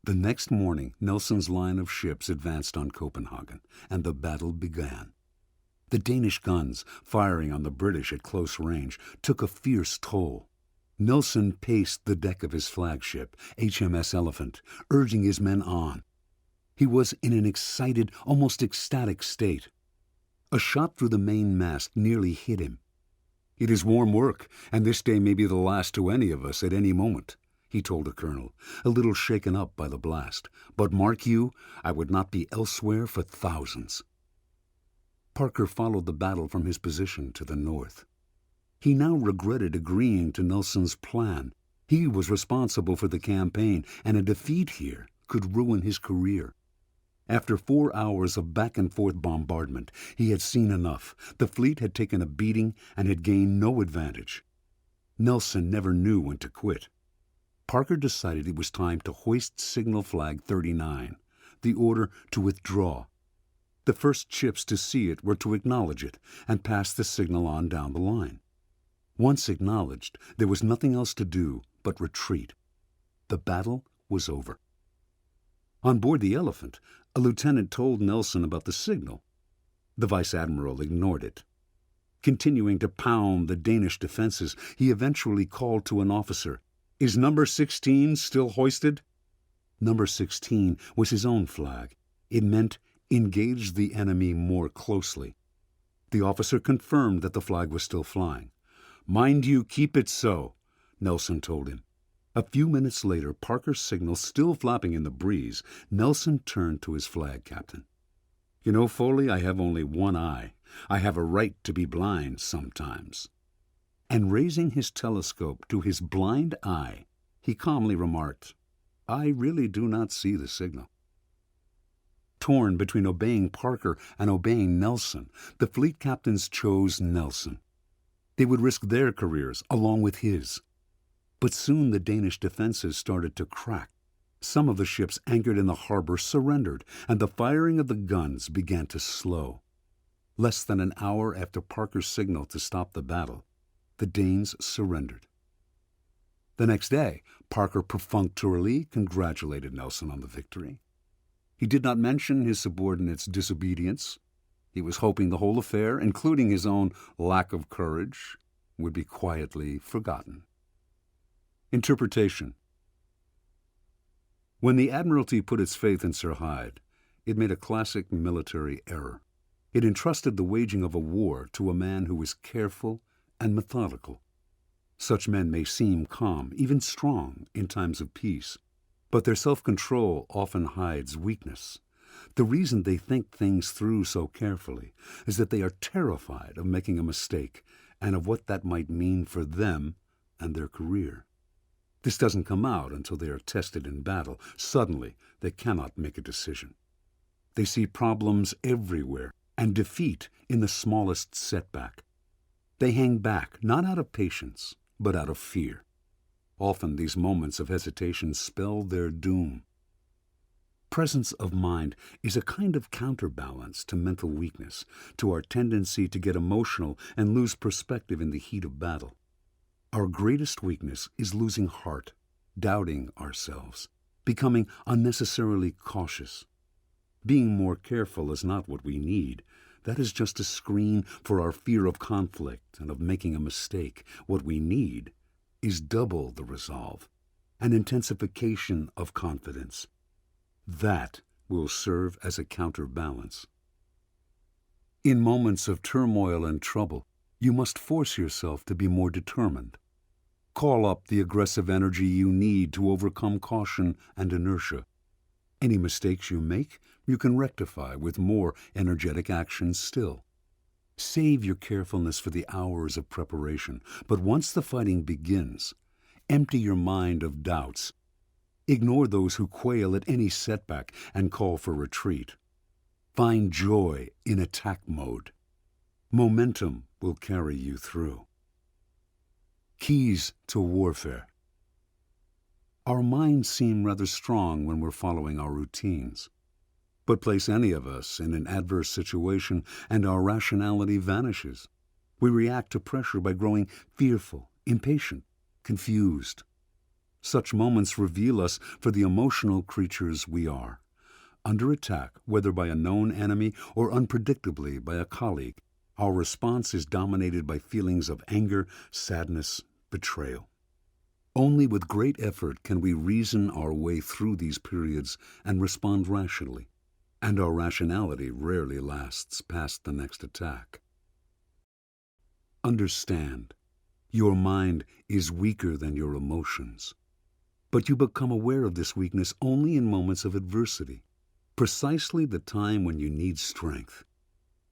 The next morning, Nelson's line of ships advanced on Copenhagen, and the battle began. The Danish guns, firing on the British at close range, took a fierce toll. Nelson paced the deck of his flagship, HMS Elephant, urging his men on. He was in an excited, almost ecstatic state. A shot through the mainmast nearly hit him. "It is warm work, and this day may be the last to any of us at any moment," he told a colonel, a little shaken up by the blast. "But mark you, I would not be elsewhere for thousands." Parker followed the battle from his position to the north. He now regretted agreeing to Nelson's plan. He was responsible for the campaign, and a defeat here could ruin his career. After 4 hours of back-and-forth bombardment, he had seen enough. The fleet had taken a beating and had gained no advantage. Nelson never knew when to quit. Parker decided it was time to hoist signal flag 39, the order to withdraw. The first ships to see it were to acknowledge it and pass the signal on down the line. Once acknowledged, there was nothing else to do but retreat. The battle was over. On board the Elephant, a lieutenant told Nelson about the signal. The vice admiral ignored it. Continuing to pound the Danish defenses, he eventually called to an officer, "Is number 16 still hoisted?" Number 16 was his own flag. It meant engage the enemy more closely. The officer confirmed that the flag was still flying. "Mind you keep it so," Nelson told him. A few minutes later, Parker's signal still flapping in the breeze, Nelson turned to his flag captain. "You know, Foley, I have only one eye. I have a right to be blind sometimes." And raising his telescope to his blind eye, he calmly remarked, "I really do not see the signal." Torn between obeying Parker and obeying Nelson, the fleet captains chose Nelson. They would risk their careers along with his. But soon the Danish defenses started to crack. Some of the ships anchored in the harbor surrendered, and the firing of the guns began to slow. Less than an hour after Parker's signal to stop the battle, the Danes surrendered. The next day, Parker perfunctorily congratulated Nelson on the victory. He did not mention his subordinate's disobedience. He was hoping the whole affair, including his own lack of courage, would be quietly forgotten. Interpretation. When the Admiralty put its faith in Sir Hyde, it made a classic military error. It entrusted the waging of a war to a man who was careful and methodical. Such men may seem calm, even strong, in times of peace, but their self-control often hides weakness. The reason they think things through so carefully is that they are terrified of making a mistake and of what that might mean for them and their career. This doesn't come out until they are tested in battle. Suddenly, they cannot make a decision. They see problems everywhere and defeat in the smallest setback. They hang back, not out of patience, but out of fear. Often these moments of hesitation spell their doom. Presence of mind is a kind of counterbalance to mental weakness, to our tendency to get emotional and lose perspective in the heat of battle. Our greatest weakness is losing heart, doubting ourselves, becoming unnecessarily cautious. Being more careful is not what we need. That is just a screen for our fear of conflict and of making a mistake. What we need is double the resolve, an intensification of confidence. That will serve as a counterbalance. In moments of turmoil and trouble, you must force yourself to be more determined. Call up the aggressive energy you need to overcome caution and inertia. Any mistakes you make, you can rectify with more energetic action still. Save your carefulness for the hours of preparation, but once the fighting begins, empty your mind of doubts. Ignore those who quail at any setback and call for retreat. Find joy in attack mode. Momentum will carry you through. Keys to warfare. Our minds seem rather strong when we're following our routines. But place any of us in an adverse situation and our rationality vanishes. We react to pressure by growing fearful, impatient, confused. Such moments reveal us for the emotional creatures we are. Under attack, whether by a known enemy or unpredictably by a colleague, our response is dominated by feelings of anger, sadness, betrayal. Only with great effort can we reason our way through these periods and respond rationally, and our rationality rarely lasts past the next attack. Understand, your mind is weaker than your emotions. But you become aware of this weakness only in moments of adversity, precisely the time when you need strength.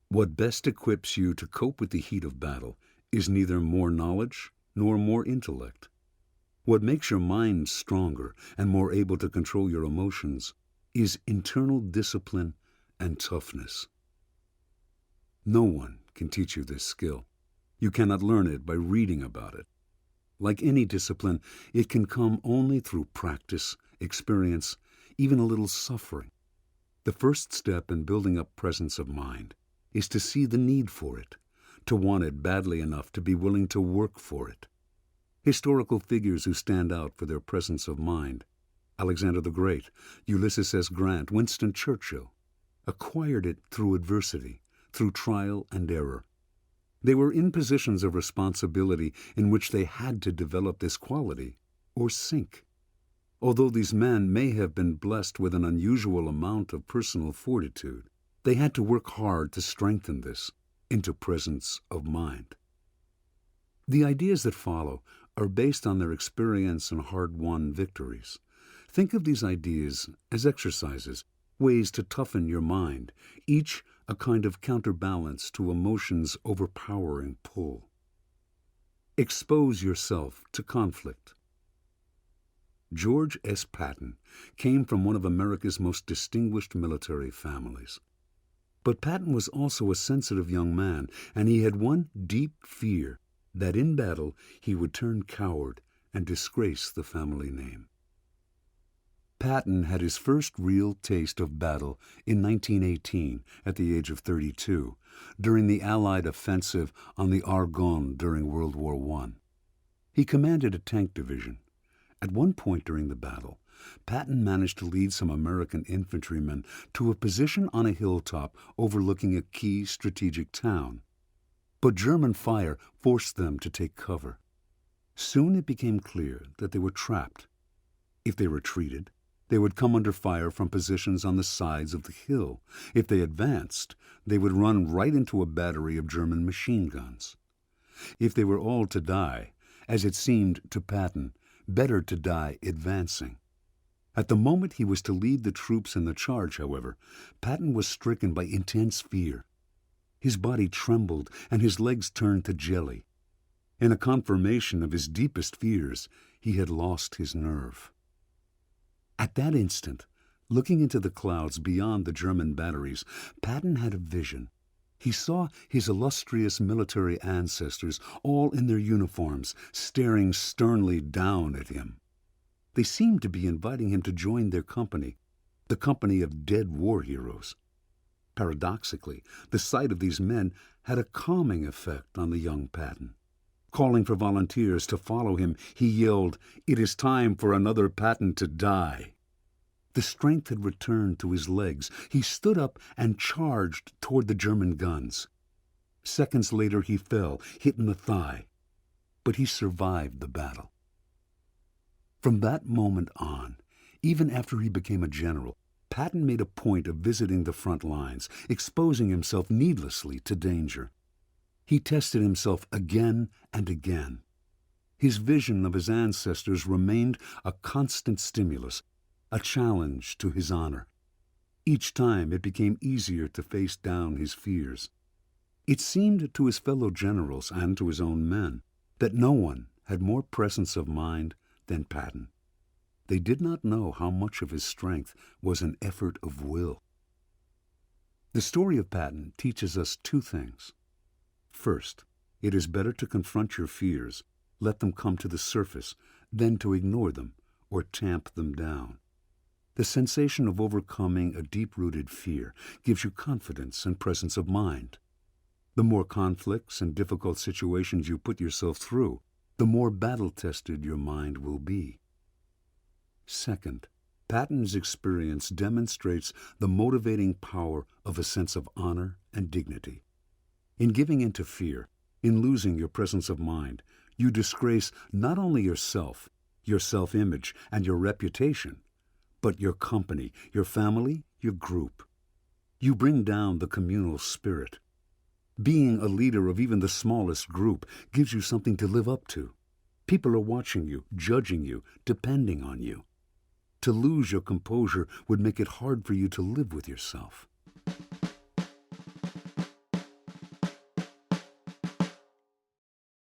What best equips you to cope with the heat of battle is neither more knowledge nor more intellect. What makes your mind stronger and more able to control your emotions is internal discipline and toughness. No one can teach you this skill. You cannot learn it by reading about it. Like any discipline, it can come only through practice, experience, even a little suffering. The first step in building up presence of mind is to see the need for it, to want it badly enough to be willing to work for it. Historical figures who stand out for their presence of mind, Alexander the Great, Ulysses S. Grant, Winston Churchill, acquired it through adversity, through trial and error. They were in positions of responsibility in which they had to develop this quality or sink. Although these men may have been blessed with an unusual amount of personal fortitude, they had to work hard to strengthen this into presence of mind. The ideas that follow are based on their experience and hard-won victories. Think of these ideas as exercises, ways to toughen your mind, each a kind of counterbalance to emotion's overpowering pull. Expose yourself to conflict. George S. Patton came from one of America's most distinguished military families. But Patton was also a sensitive young man, and he had one deep fear that in battle he would turn coward and disgrace the family name. Patton had his first real taste of battle in 1918 at the age of 32, during the Allied offensive on the Argonne during World War I. He commanded a tank division. At one point during the battle, Patton managed to lead some American infantrymen to a position on a hilltop overlooking a key strategic town. But German fire forced them to take cover. Soon it became clear that they were trapped. If they retreated, they would come under fire from positions on the sides of the hill. If they advanced, they would run right into a battery of German machine guns. If they were all to die, as it seemed to Patton, better to die advancing. At the moment he was to lead the troops in the charge, however, Patton was stricken by intense fear. His body trembled and his legs turned to jelly. In a confirmation of his deepest fears, he had lost his nerve. At that instant, looking into the clouds beyond the German batteries, Patton had a vision. He saw his illustrious military ancestors, all in their uniforms, staring sternly down at him. They seemed to be inviting him to join their company, the company of dead war heroes. Paradoxically, the sight of these men had a calming effect on the young Patton. Calling for volunteers to follow him, he yelled, "It is time for another Patton to die." The strength had returned to his legs. He stood up and charged toward the German guns. Seconds later he fell, hit in the thigh. But he survived the battle. From that moment on, even after he became a general, Patton made a point of visiting the front lines, exposing himself needlessly to danger. He tested himself again and again. His vision of his ancestors remained a constant stimulus, a challenge to his honor. Each time it became easier to face down his fears. It seemed to his fellow generals and to his own men that no one had more presence of mind than Patton. They did not know how much of his strength was an effort of will. The story of Patton teaches us two things. First, it is better to confront your fears, let them come to the surface, than to ignore them or tamp them down. The sensation of overcoming a deep-rooted fear gives you confidence and presence of mind. The more conflicts and difficult situations you put yourself through, the more battle-tested your mind will be. Second, Patton's experience demonstrates the motivating power of a sense of honor and dignity. In giving in to fear, in losing your presence of mind, you disgrace not only yourself, your self-image, and your reputation, but your company, your family, your group. You bring down the communal spirit. Being a leader of even the smallest group gives you something to live up to. People are watching you, judging you, depending on you. To lose your composure would make it hard for you to live with yourself.